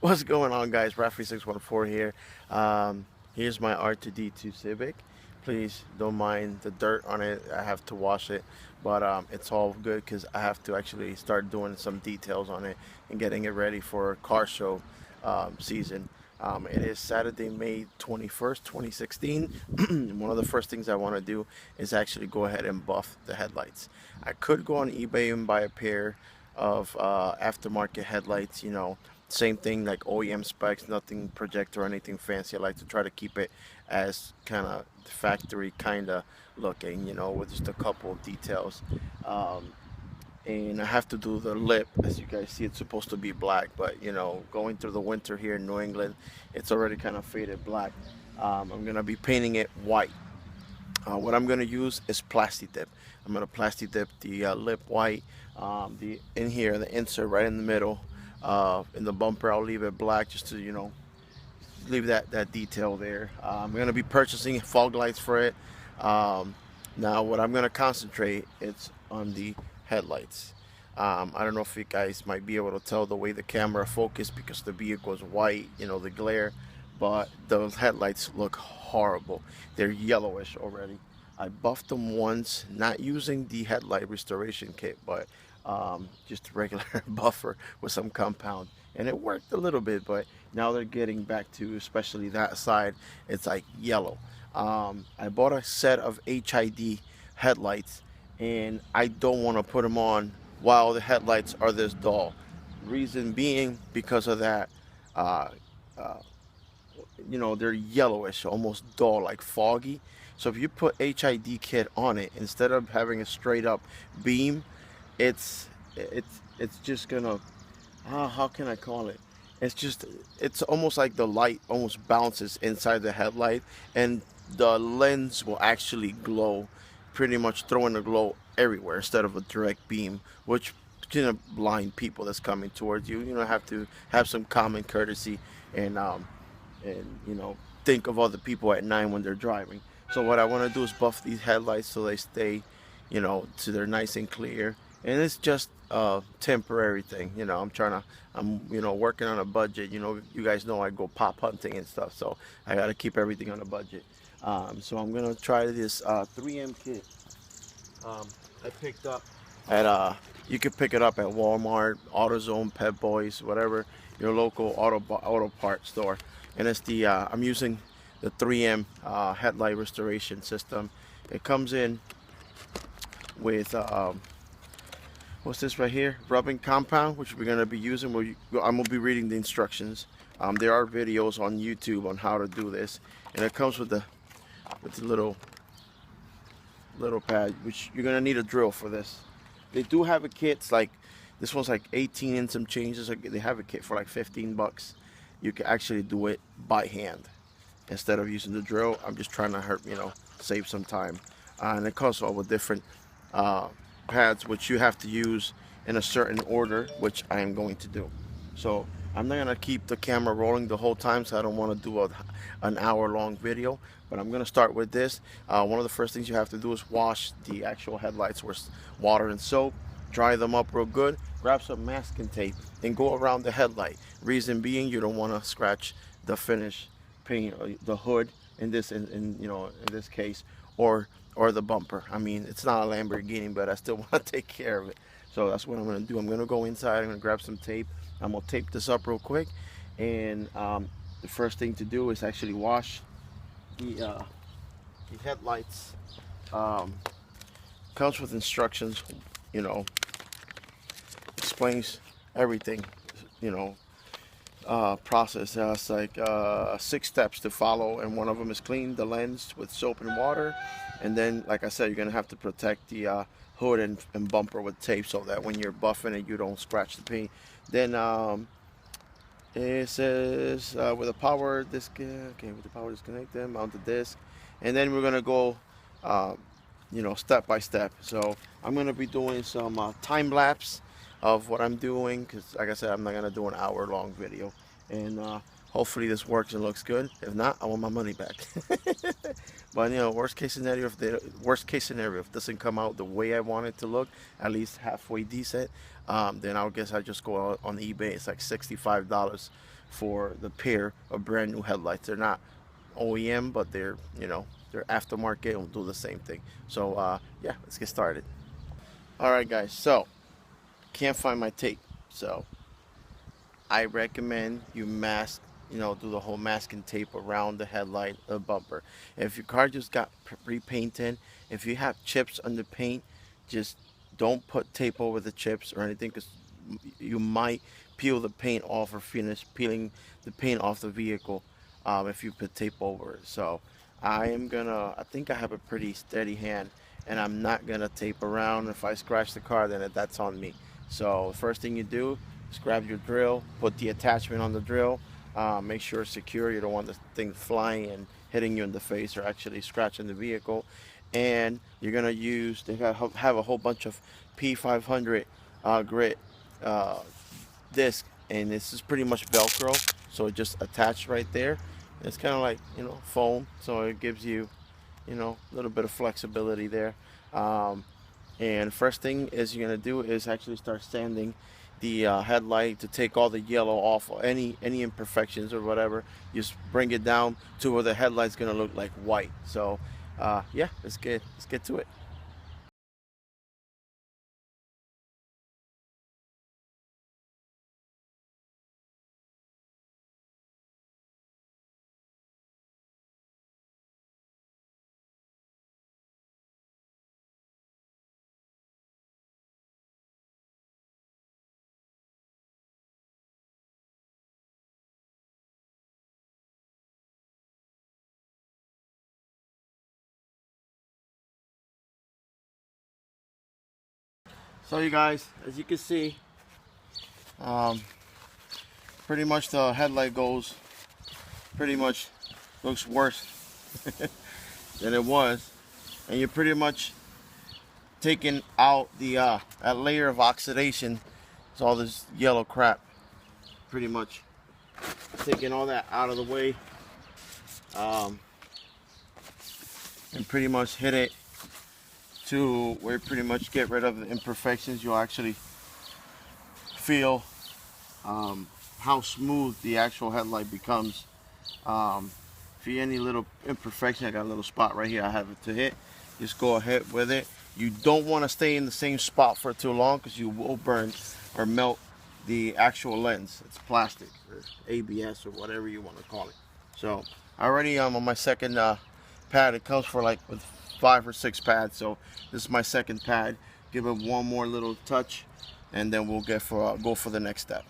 What's going on, guys? Rafi614 here. Here's my R2D2 Civic. Please don't mind the dirt on it. I have to wash it, but it's all good because I have to actually start doing some details on it and getting it ready for car show season. It is Saturday, May 21st, 2016. One of the first things I want to do is actually go ahead and buff the headlights. I could go on eBay and buy a pair of aftermarket headlights, same thing like OEM specs, nothing projector or anything fancy. I like to try to keep it as kind of factory kind of looking, with just a couple of details. Um, and I have to do the lip. As you guys see, it's supposed to be black, but going through the winter here in New England, it's already kind of faded black. I'm gonna be painting it white. What I'm gonna use is plastic dip. I'm gonna plastic dip the lip white. The in here, the insert right in the middle. In the bumper, I'll leave it black just to leave that detail there. I'm gonna be purchasing fog lights for it. Now, what I'm gonna concentrate it's on the headlights. I don't know if you guys might be able to tell the way the camera focused because the vehicle is white, the glare, but those headlights look horrible. They're yellowish already. I buffed them once, not using the headlight restoration kit, but just a regular buffer with some compound, and it worked a little bit, but now they're getting back to, especially that side, it's like yellow. I bought a set of HID headlights, and I don't want to put them on while the headlights are this dull. Reason being because of that, uh, uh, they're yellowish, almost dull, like foggy. So if you put HID kit on it instead of having a straight up beam, it's just gonna, how can I call it? It's almost like the light almost bounces inside the headlight, and the lens will actually glow, pretty much throwing a glow everywhere instead of a direct beam, which gonna blind people that's coming towards you. Have to have some common courtesy and think of other people at night when they're driving. So what I want to do is buff these headlights so they stay, so they're nice and clear. And it's just a temporary thing. I'm working on a budget. You guys know I go pop hunting and stuff, so I got to keep everything on a budget. So I'm gonna try this 3M kit. I picked up at you can pick it up at Walmart, AutoZone, Pep Boys, whatever your local auto part store. And it's the I'm using the 3M headlight restoration system. It comes in with what's this right here? Rubbing compound, which we're gonna be using. I'm gonna be reading the instructions. There are videos on YouTube on how to do this, and it comes with the little pad, which you're gonna need a drill for this. They do have a kit. It's like this one's like 18 and some changes. They have a kit for like 15 bucks. You can actually do it by hand instead of using the drill. I'm just trying to save some time. And it comes all with different pads, which you have to use in a certain order, which I am going to do. So I'm not gonna keep the camera rolling the whole time, so I don't want to do an hour-long video. But I'm gonna start with this. One of the first things you have to do is wash the actual headlights with water and soap. Dry them up real good. Grab some masking tape and go around the headlight. Reason being, you don't want to scratch the finish paint, or the hood in this case, or the bumper. I mean, it's not a Lamborghini, but I still want to take care of it. So that's what I'm going to do. I'm going to go inside. I'm going to grab some tape. I'm going to tape this up real quick. And the first thing to do is actually wash the headlights. Comes with instructions, explains everything, process. It's like 6 steps to follow, and one of them is clean the lens with soap and water. And then, like I said, you're going to have to protect the hood and bumper with tape so that when you're buffing it, you don't scratch the paint. Then it says with the power disc, okay, with the power disconnect them, mount the disc. And then we're going to go step by step. So I'm going to be doing some time lapse of what I'm doing, because like I said, I'm not gonna do an hour-long video, and hopefully this works and looks good. If not, I want my money back. But you know, worst case scenario, if it doesn't come out the way I want it to look, at least halfway decent, then I guess I just go out on eBay. It's like $65 for the pair of brand new headlights. They're not OEM, but they're, you know, they're aftermarket and will do the same thing. So yeah, let's get started. All right, guys. So can't find my tape, so I recommend you mask, you know, do the whole masking tape around the headlight, the bumper. If your car just got repainted, if you have chips on the paint, just don't put tape over the chips or anything, because you might peel the paint off or finish peeling the paint off the vehicle if you put tape over it. So I think I have a pretty steady hand, and I'm not gonna tape around. If I scratch the car, then that's on me. So first thing you do, just grab your drill, put the attachment on the drill, make sure it's secure. You don't want the thing flying and hitting you in the face or actually scratching the vehicle. And you're gonna use, they have a whole bunch of P500 grit disc, and this is pretty much Velcro, so it just attached right there. It's kind of like, you know, foam, so it gives you, you know, a little bit of flexibility there. And first thing is you're gonna do is actually start sanding the headlight to take all the yellow off, any imperfections or whatever. Just bring it down to where the headlight's gonna look like white. So yeah, let's get to it. So you guys, as you can see, um, pretty much the headlight goes, pretty much looks worse than it was, and you're pretty much taking out the that layer of oxidation. It's all this yellow crap, pretty much taking all that out of the way, um, and pretty much hit it to where you pretty much get rid of the imperfections. You'll actually feel how smooth the actual headlight becomes. If you any little imperfection, I got a little spot right here I have it to hit, just go ahead with it. You don't want to stay in the same spot for too long, because you will burn or melt the actual lens. It's plastic or ABS or whatever you want to call it. So I already on my second pad. It comes for like with 5 or 6 pads, so this is my second pad. Give it one more little touch, and then we'll go for the next step.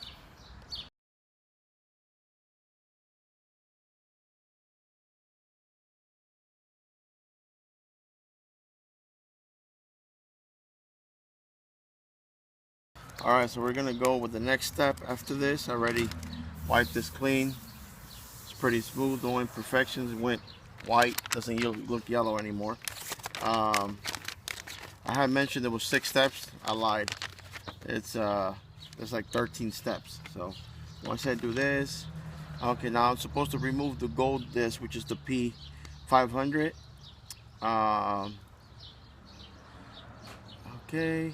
Alright, so we're gonna go with the next step after this. I already wiped this clean. It's pretty smooth, no imperfections. It went white, doesn't look yellow anymore. I had mentioned there was 6 steps. I lied. There's like 13 steps. So once I do this, okay, now I'm supposed to remove the gold disc, which is the P500. Okay.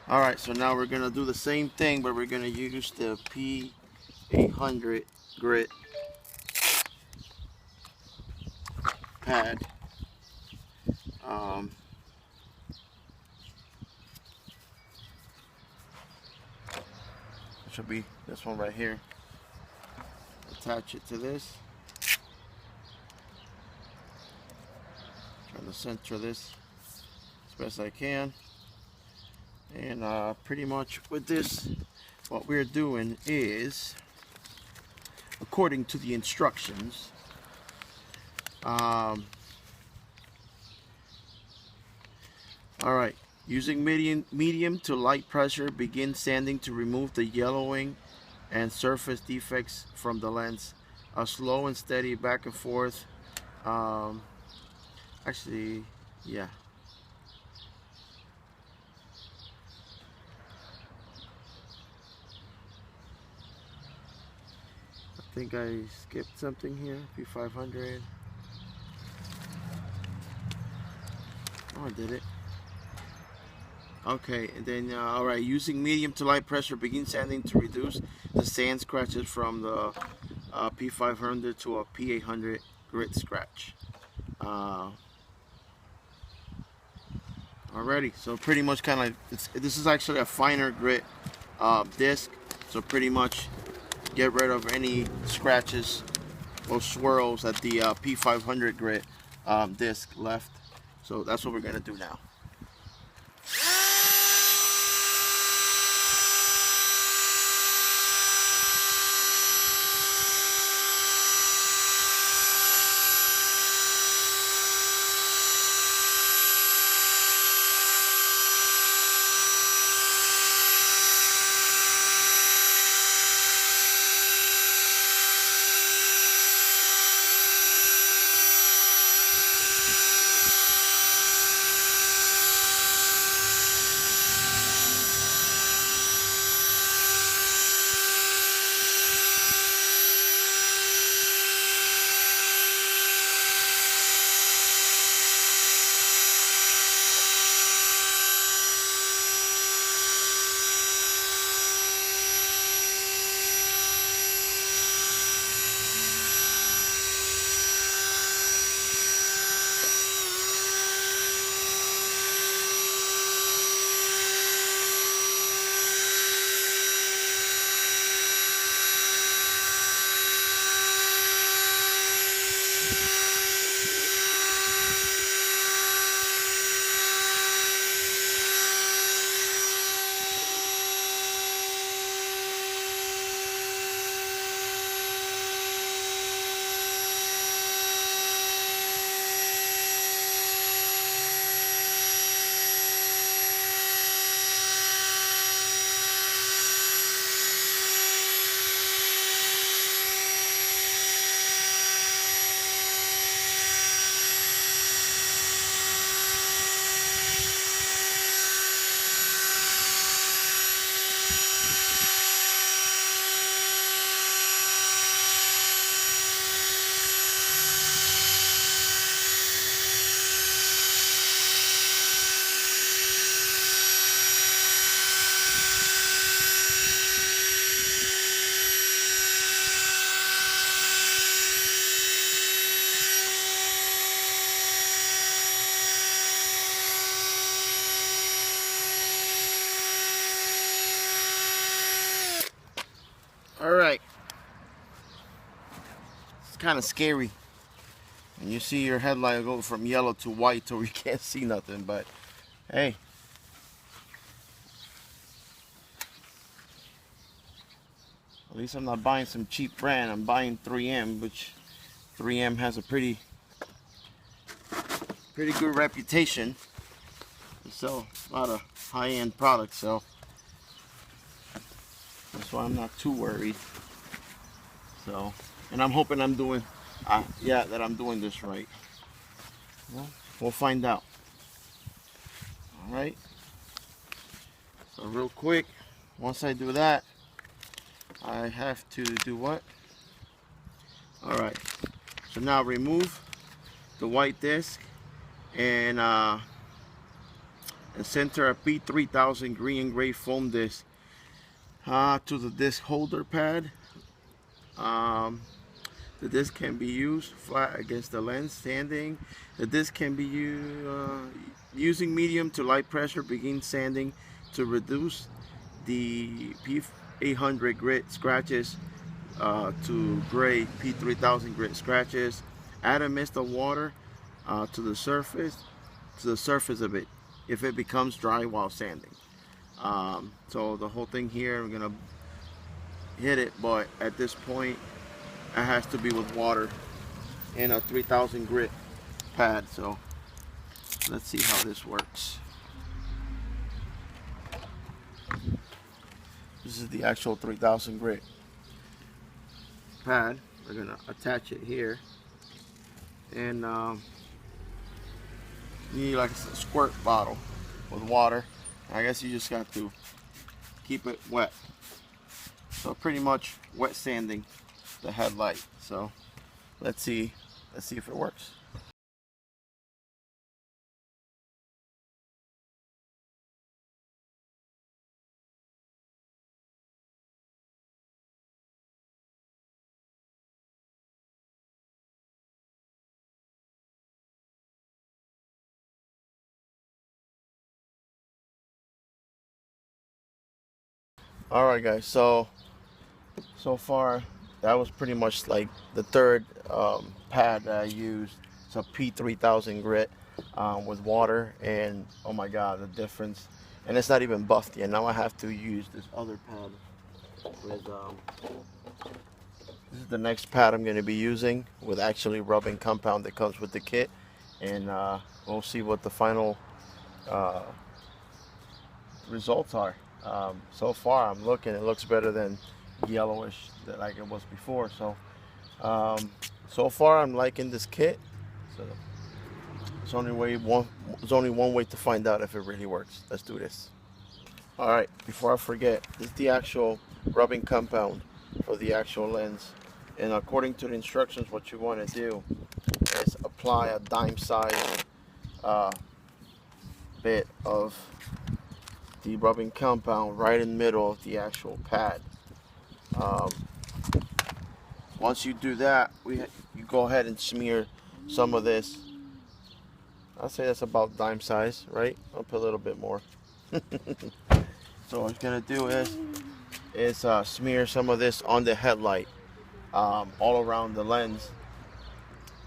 Alright, so now we're going to do the same thing, but we're going to use the P800 grit pad. It should be this one right here. Attach it to this. Trying to center this as best I can. And pretty much with this, what we're doing is, according to the instructions, alright, using medium to light pressure, begin sanding to remove the yellowing and surface defects from the lens. A slow and steady back and forth. Actually, yeah. think I skipped something here. P500. Oh, I did it. Okay, and then all right, using medium to light pressure, begin sanding to reduce the sand scratches from the P500 to a P800 grit scratch. Alrighty, so pretty much kind of, this is actually a finer grit disc, so pretty much get rid of any scratches or swirls that the P500 grit disc left. So that's what we're gonna do now. Alright, it's kind of scary. And you see your headlight go from yellow to white till you can't see nothing, but hey. At least I'm not buying some cheap brand. I'm buying 3M, which 3M has a pretty good reputation. They sell a lot of high-end products, so that's why I'm not too worried. So, and I'm hoping I'm doing, that I'm doing this right. Well, we'll find out. All right. So real quick, once I do that, I have to do what? All right. So now remove the white disc and center a P3000 green engraved foam disc to the disc holder pad. The disc can be used flat against the lens, sanding. The disc can be used using medium to light pressure. Begin sanding to reduce the P800 grit scratches to gray P3000 grit scratches. Add a mist of water to the surface of it if it becomes dry while sanding. So the whole thing here, I'm gonna hit it, but at this point it has to be with water and a 3000 grit pad. So let's see how this works. This is the actual 3000 grit pad. We're gonna attach it here, and you need like a squirt bottle with water. I guess you just got to keep it wet. So pretty much wet sanding the headlight. So let's see if it works. Alright guys, so far that was pretty much like the third pad that I used. It's a P3000 grit with water, and oh my god, the difference. And it's not even buffed yet. Now I have to use this other pad with this is the next pad I'm going to be using with actually rubbing compound that comes with the kit, and we'll see what the final results are. So far I'm looking, it looks better than yellowish like it was before. So so far I'm liking this kit. So there's only one way to find out if it really works. Let's do this. Alright, before I forget, this is the actual rubbing compound for the actual lens, and according to the instructions, what you want to do is apply a dime size bit of the rubbing compound right in the middle of the actual pad. Once you do that, you go ahead and smear some of this. I'll say that's about dime size, right? I'll put a little bit more. So what I'm gonna do is smear some of this on the headlight, all around the lens.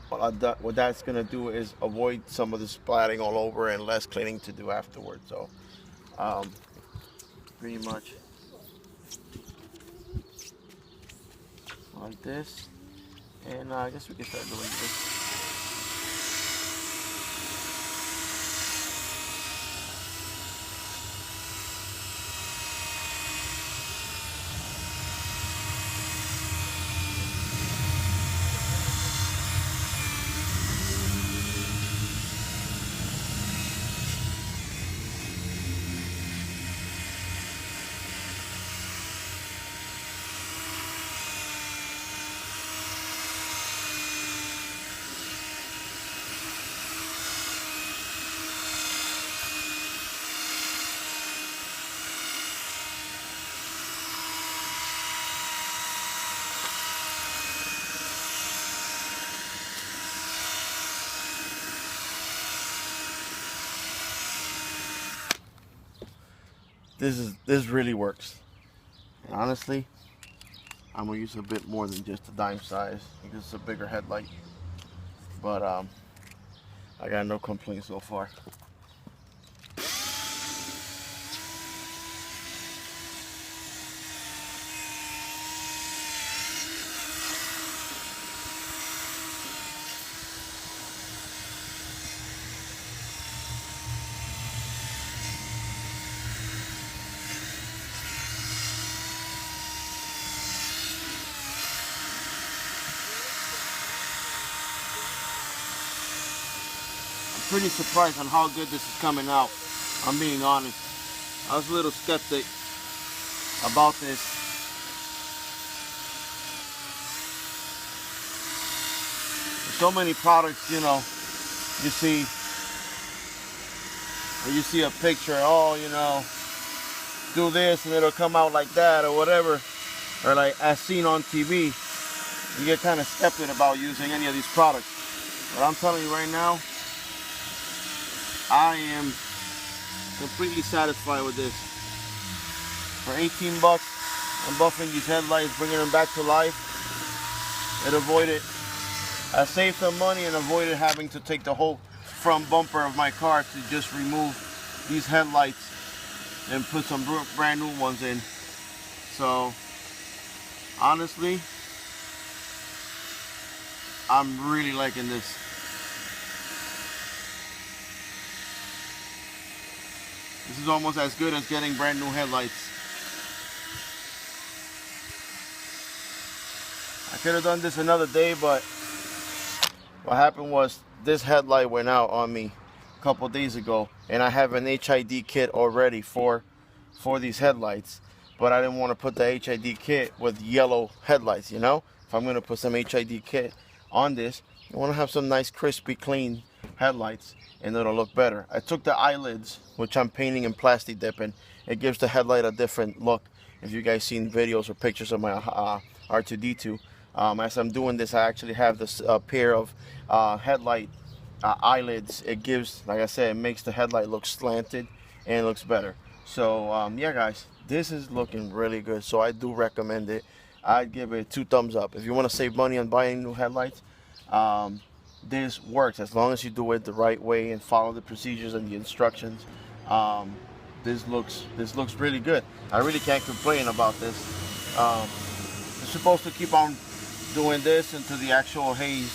What that's gonna do is avoid some of the splatting all over and less cleaning to do afterwards. So pretty much like this, and I guess we can start doing this. This really works. And honestly, I'm gonna use a bit more than just a dime size because it's a bigger headlight. But I got no complaints so far. Pretty surprised on how good this is coming out. I'm being honest. I was a little skeptic about this. There's so many products, you know, you see a picture, oh, you know, do this and it'll come out like that or whatever, or like as seen on TV. You get kind of skeptic about using any of these products. But I'm telling you right now, I am completely satisfied with this. For 18 bucks, I'm buffing these headlights, bringing them back to life. I saved some money and avoided having to take the whole front bumper of my car to just remove these headlights and put some brand new ones in. So, honestly, I'm really liking this. This is almost as good as getting brand new headlights. I could have done this another day, but what happened was this headlight went out on me a couple days ago, and I have an HID kit already for these headlights, but I didn't want to put the HID kit with yellow headlights, you know, if I'm gonna put some HID kit on this, I want to have some nice crispy clean headlights, and it'll look better. I took the eyelids, which I'm painting and plastic dipping. It gives the headlight a different look. If you guys seen videos or pictures of my R2D2, as I'm doing this, I actually have this pair of headlight eyelids. It gives, like I said, it makes the headlight look slanted and it looks better. So yeah guys, this is looking really good, so I do recommend it. I'd give it 2 thumbs up. If you want to save money on buying new headlights, this works as long as you do it the right way and follow the procedures and the instructions. This looks really good. I really can't complain about this. You're supposed to keep on doing this until the actual haze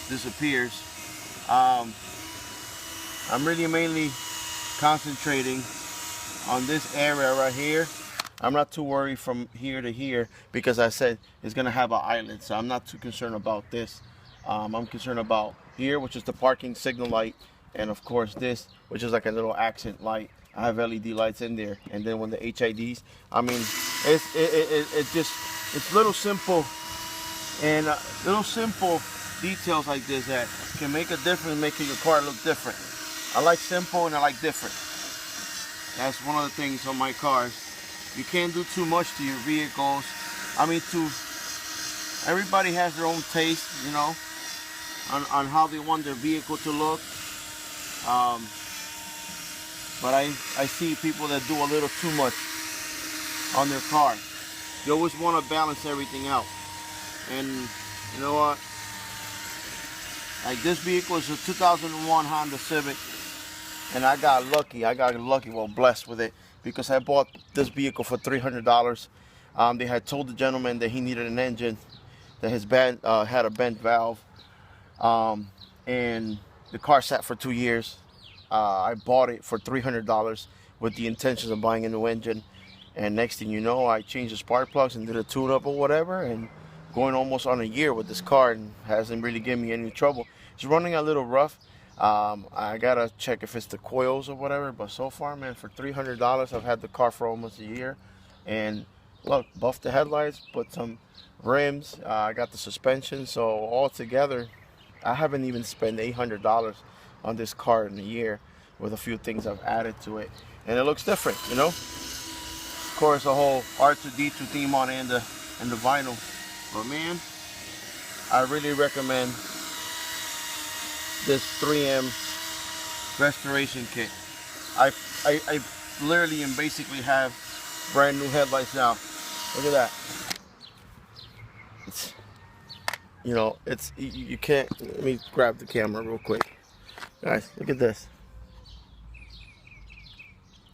disappears. I'm really mainly concentrating on this area right here. I'm not too worried from here to here because I said it's gonna have an island, so I'm not too concerned about this. I'm concerned about here, which is the parking signal light, and of course this, which is like a little accent light. I have LED lights in there, and then when the HIDs, I mean, it's little simple and little simple details like this that can make a difference, making your car look different. I like simple and I like different. That's one of the things on my cars. You can't do too much to your vehicles. I mean, everybody has their own taste, you know, on how they want their vehicle to look. But I see people that do a little too much on their car. You always want to balance everything out. And you know what? Like this vehicle is a 2001 Honda Civic, and I got lucky, well, blessed with it, because I bought this vehicle for $300. They had told the gentleman that he needed an engine, that his bed had a bent valve, and the car sat for 2 years. I bought it for $300 with the intentions of buying a new engine, and next thing you know, I changed the spark plugs and did a tune-up or whatever, and going almost on a year with this car and hasn't really given me any trouble. It's running a little rough. I gotta check if it's the coils or whatever, but so far, man, for $300, I've had the car for almost a year. And look, buffed the headlights, put some rims, I got the suspension, so all together, I haven't even spent $800 on this car in a year with a few things I've added to it. And it looks different, you know? Of course, the whole R2D2 theme on it and the vinyl. But man, I really recommend this 3M restoration kit. I literally and basically have brand new headlights now. Look at that. It's, you know, it's, you can't, let me grab the camera real quick. Guys, look at this.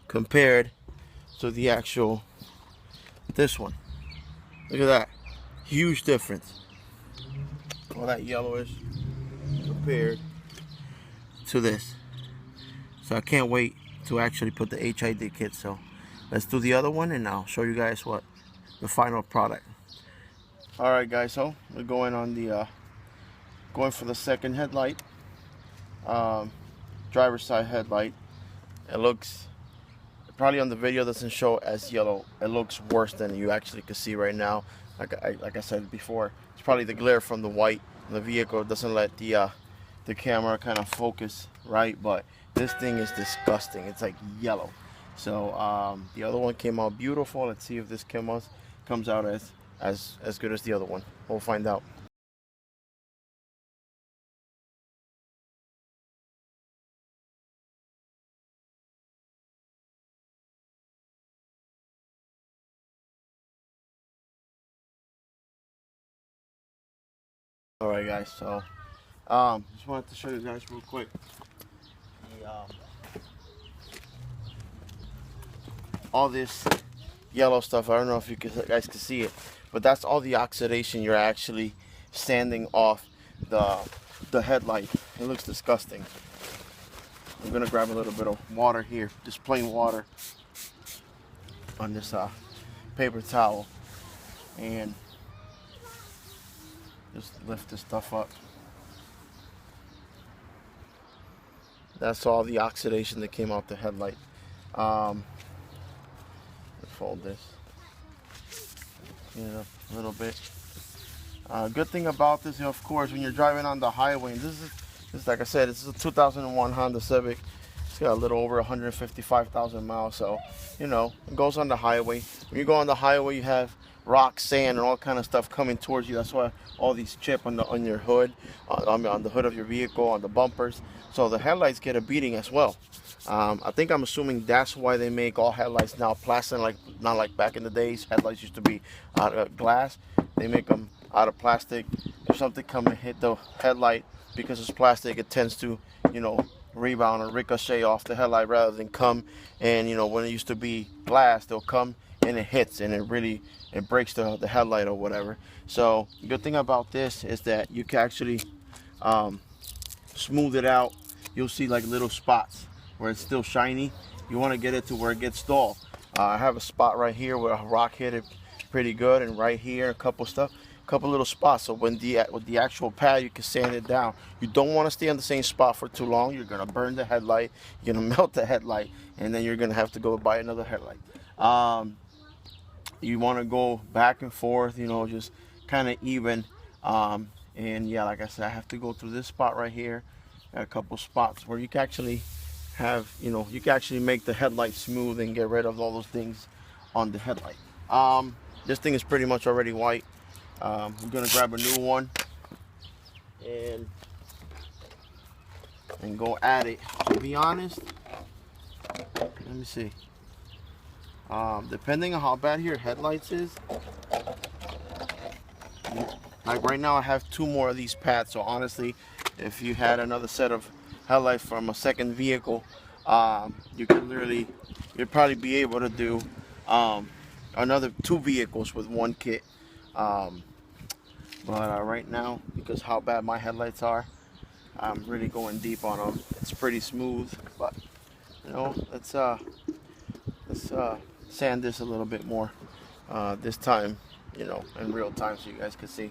Compared to the actual, this one. Look at that. Huge difference. All that yellowish compared to this. So I can't wait to actually put the HID kit. So let's do the other one and I'll show you guys what the final product. Alright guys, so we're going on the going for the second headlight. Driver's side headlight. It looks, probably on the video doesn't show as yellow. It looks worse than you actually can see right now. Like I said before, it's probably the glare from the white in the vehicle doesn't let the camera kind of focus right, but this thing is disgusting. It's like yellow. So the other one came out beautiful. Let's see if this comes out as good as the other one. We'll find out. Alright guys, so just wanted to show you guys real quick all this yellow stuff. I don't know if you guys can see it, but that's all the oxidation you're actually sanding off the headlight. It looks disgusting. I'm gonna grab a little bit of water here, just plain water on this paper towel, and just lift this stuff up. That's all the oxidation that came off the headlight. Let's fold this, clean it up a little bit. Good thing about this, of course, when you're driving on the highway, and this is like I said, this is a 2001 Honda Civic. It's got a little over 155,000 miles, so it goes on the highway. When you go on the highway, you have rock, sand, and all kind of stuff coming towards you. That's why all these chip on your hood, on the hood of your vehicle, on the bumpers. So the headlights get a beating as well. I'm assuming that's why they make all headlights now plastic, not like back in the days. Headlights used to be out of glass. They make them out of plastic. If something come and hit the headlight, because it's plastic, it tends to, rebound or ricochet off the headlight rather than come. And when it used to be glass, they'll come and it hits and it breaks the headlight or whatever. So the good thing about this is that you can actually smooth it out. You'll see like little spots where it's still shiny. You want to get it to where it gets dull. I have a spot right here where a rock hit it pretty good, and right here a couple little spots. So with the actual pad, you can sand it down. You don't want to stay on the same spot for too long. You're gonna burn the headlight, you're gonna melt the headlight, and then you're gonna have to go buy another headlight. You want to go back and forth, just kind of even. And yeah, like I said, I have to go through this spot right here. Got a couple spots where you can actually have, you can actually make the headlight smooth and get rid of all those things on the headlight. This thing is pretty much already white. I'm gonna grab a new one and go at it. To be honest, let me see. Depending on how bad your headlights is, like right now I have 2 more of these pads. So honestly, if you had another set of headlights from a second vehicle, you'd probably be able to do another 2 vehicles with 1 kit. But right now, because how bad my headlights are, I'm really going deep on them. It's pretty smooth, but let's sand this a little bit more this time, in real time, so you guys can see.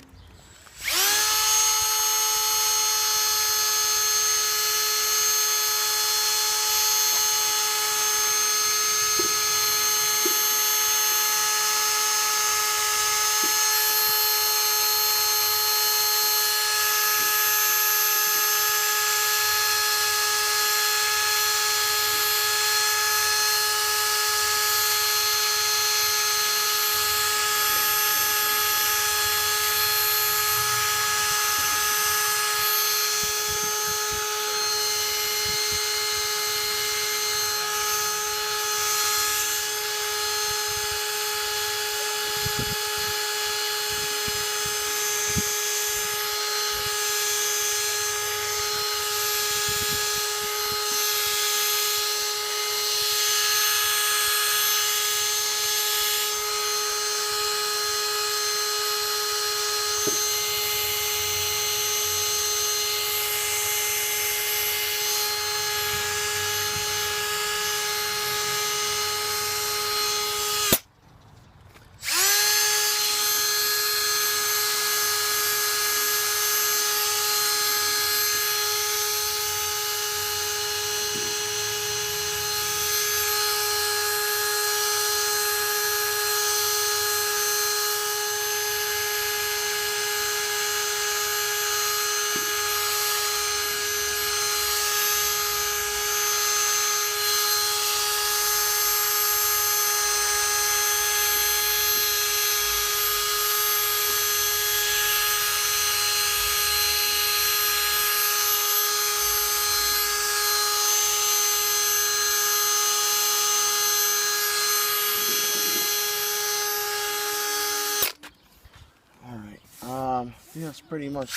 Yeah, that's pretty much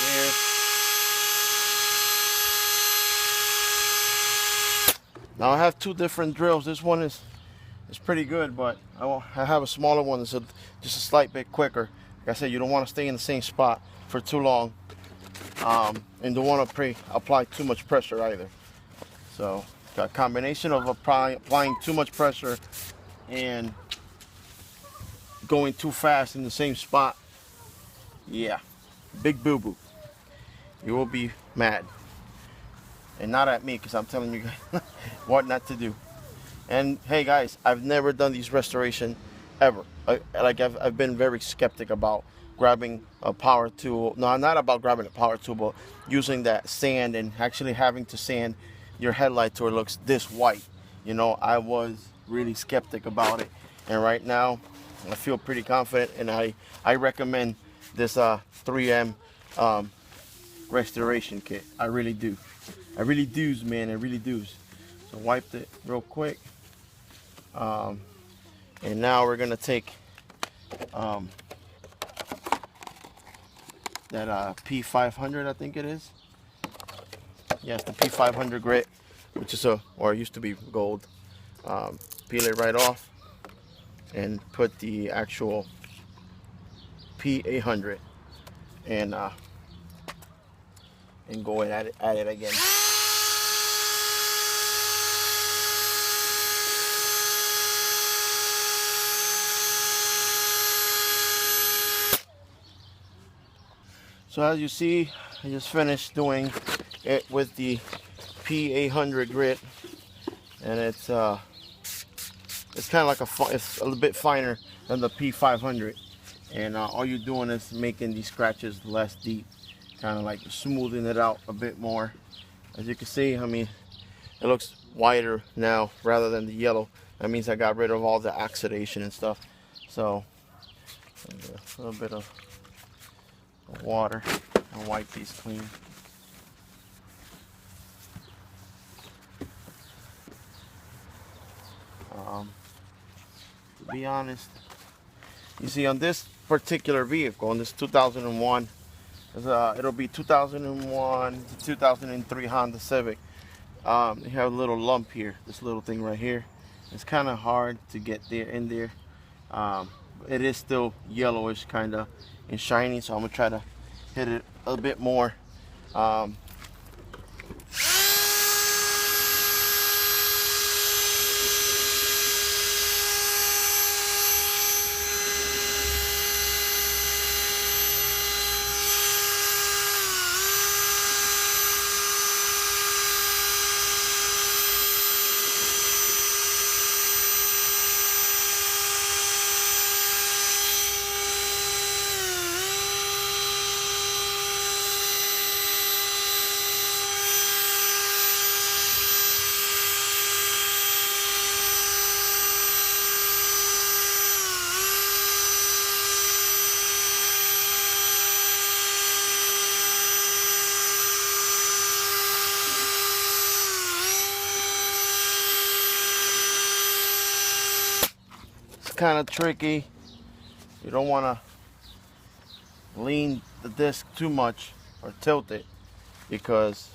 there. Now I have 2 different drills. This one is pretty good, but I have a smaller one that's just a slight bit quicker. Like I said, you don't want to stay in the same spot for too long, and don't want to apply too much pressure either. So got a combination of applying too much pressure and going too fast in the same spot. Yeah, big boo-boo. You will be mad. And not at me, because I'm telling you guys what not to do. And hey guys, I've never done these restoration ever. Like I've been very skeptic about grabbing a power tool. No, not about grabbing a power tool, but using that sand and actually having to sand your headlight to where it looks this white. You know, I was really skeptic about it, and right now I feel pretty confident, and I recommend this 3M restoration kit. I really do. I really do's, man. I really do's. So wiped it real quick. And now we're gonna take that P500, I think it is. Yes, the P500 grit, which is or it used to be gold. Peel it right off and put the actual P800 and go at it again. So as you see, I just finished doing it with the P800 grit, and it's kind of like it's a little bit finer than the P500, and all you're doing is making these scratches less deep, kind of like smoothing it out a bit more. As you can see, I mean, it looks whiter now rather than the yellow. That means I got rid of all the oxidation and stuff. So a little bit of water and wipe these clean. To be honest, you see on this particular vehicle, on this 2001, it'll be 2001 to 2003 Honda Civic. You have a little lump here, this little thing right here. It's kind of hard to get in there. It is still yellowish kind of and shiny, so I'm gonna try to hit it a bit more. Kind of tricky. You don't want to lean the disc too much or tilt it, because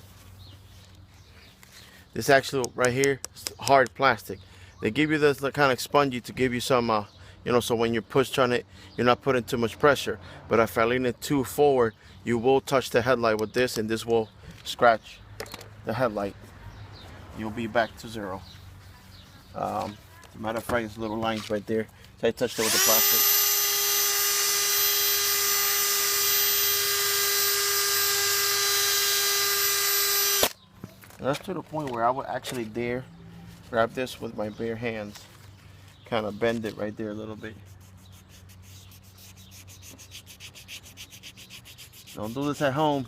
this actually right here is hard plastic. They give you this kind of spongy to give you some you know, so when you push on it, you're not putting too much pressure. But if I lean it too forward, you will touch the headlight with this, and this will scratch the headlight. You'll be back to zero. Matter of fact, there's little lines right there. So I touched it with the plastic. And that's to the point where I would actually dare grab this with my bare hands. Kind of bend it right there a little bit. Don't do this at home.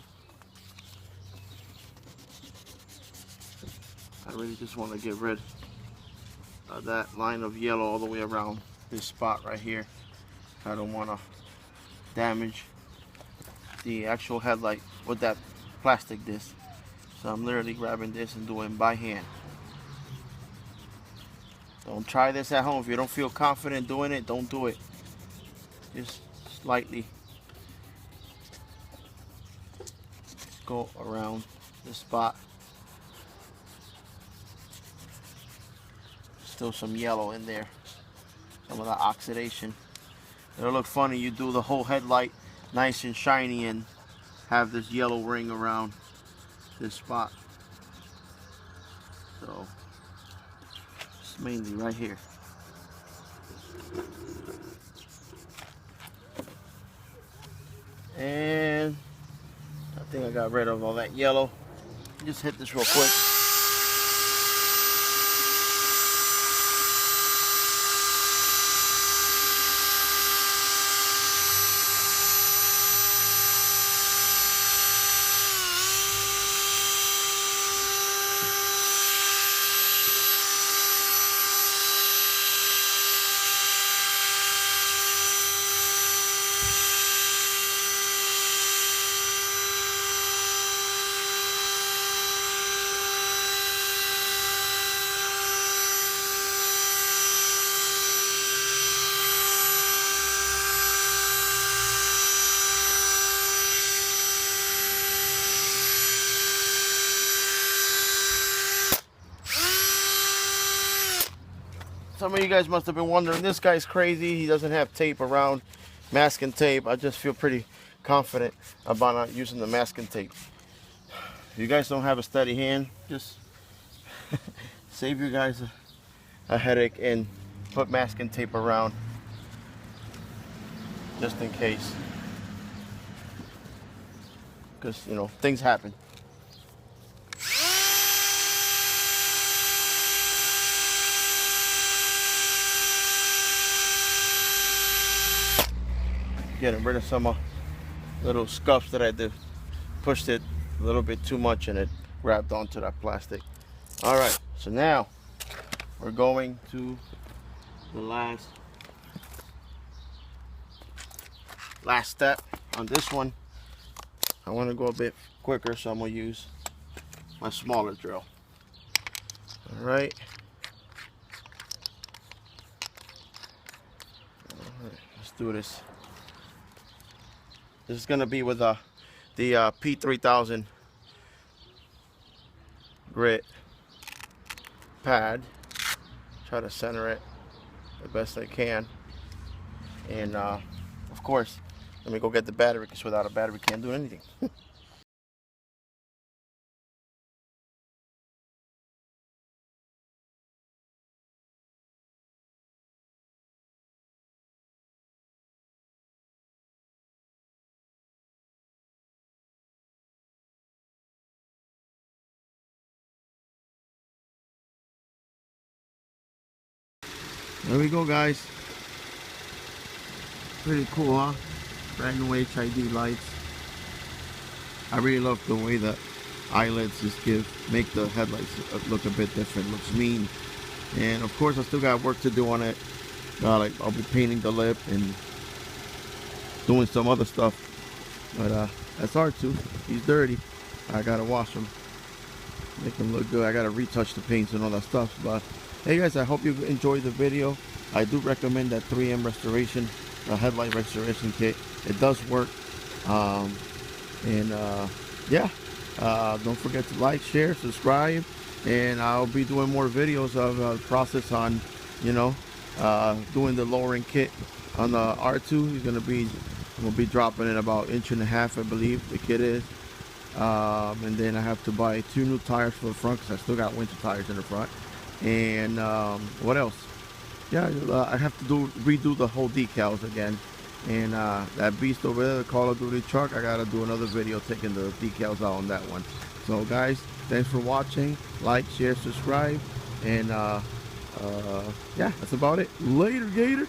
I really just want to get rid of that line of yellow all the way around this spot right here. I don't want to damage the actual headlight with that plastic disc. So I'm literally grabbing this and doing it by hand. Don't try this at home. If you don't feel confident doing it, don't do it. Just slightly go around the spot. Still some yellow in there, some of the oxidation. It'll look funny, you do the whole headlight nice and shiny and have this yellow ring around this spot. So it's mainly right here. And I think I got rid of all that yellow. Just hit this real quick. some of you guys must have been wondering, this guy's crazy, he doesn't have tape around, masking tape. I just feel pretty confident about not using the masking tape. If you guys don't have a steady hand, just save you guys a headache and put masking tape around just in case, because you know things happen. Getting rid of some little scuffs that I did. Pushed it a little bit too much and it grabbed onto that plastic. All right, so now we're going to the last step on this one. I want to go a bit quicker, so I'm going to use my smaller drill. All right. Let's do this. This is going to be with the P3000 grit pad. Try to center it the best I can. And of course, let me go get the battery, because without a battery we can't do anything. There we go, guys. Pretty cool, huh? Brand new HID lights. I really love the way the eyelets just make the headlights look a bit different. Looks mean. And of course, I still got work to do on it. Like I'll be painting the lip and doing some other stuff. But that's R2. He's dirty. I gotta wash him, make him look good. I gotta retouch the paints and all that stuff. But hey guys, I hope you enjoyed the video. I do recommend that 3M restoration, headlight restoration kit. It does work. Yeah, don't forget to like, share, subscribe, and I'll be doing more videos of the process on, you know, doing the lowering kit on the R2. He's gonna be, we'll be dropping it about 1.5 inches, I believe the kit is. And then I have to buy 2 new tires for the front, because I still got winter tires in the front. And what else? Yeah, I have to redo the whole decals again. And that beast over there, the Call of Duty truck, I gotta do another video taking the decals out on that one. So guys, thanks for watching. Like, share, subscribe, and yeah, that's about it. Later, Gator.